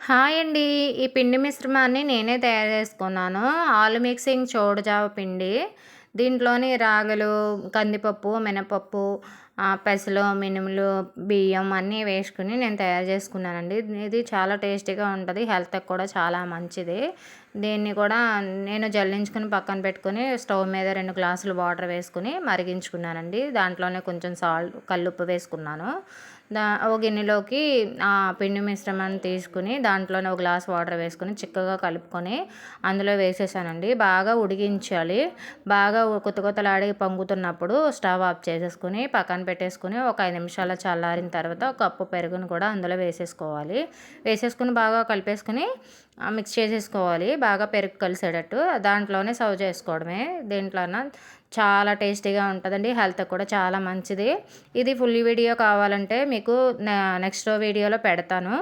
Hi అండి. ఈ పిండి మిశ్రమాన్ని నేనే తయారు చేసుకున్నాను. ఆలు మిక్సింగ్ చోడుజావ పిండి. దీంట్లోని రాగులు, కందిపప్పు, మినపప్పు, పెసలు, మినుములు, బియ్యం అన్నీ వేసుకొని నేను తయారు చేసుకున్నానండి. ఇది చాలా టేస్టీగా ఉంటది. హెల్త్‌కి కూడా చాలా మంచిది. దీన్ని కూడా నేను జల్లించుకొని పక్కన పెట్టుకొని స్టవ్ మీద 2 గ్లాసులు వాటర్ వేసుకొని మరిగించుకున్నానండి. దాంట్లోనే కొంచెం కల్లుప్పు వేసుకున్నాను. ఓ గిన్నెలోకి పిండి మిశ్రమాన్ని తీసుకొని దాంట్లోనే ఒక గ్లాస్ వాటర్ వేసుకొని చిక్కగా కలుపుకొని అందులో వేసేసానండి. బాగా ఉడికించాలి. బాగా కొతకొతలాడి పొంగుతున్నప్పుడు స్టవ్ ఆఫ్ చేసేసుకొని పక్కన పెట్టేసుకొని ఒక 5 నిమిషాలు చల్లారిన తర్వాత ఒక కప్పు పెరుగును కూడా అందులో వేసేసుకోవాలి. వేసేసుకొని బాగా కలిపేసుకొని మిక్స్ చేసేసుకోవాలి. బాగా పెరుగు కలిసేటట్టు దాంట్లోనే సర్వ్ చేసుకోవడమే. దేంట్లోన చాలా టేస్టీగా ఉంటుందండి. హెల్త్‌కి కూడా చాలా మంచిది. ఇది ఫుల్ వీడియో కావాలంటే మీకు నెక్స్ట్ వీడియోలో పెడతాను.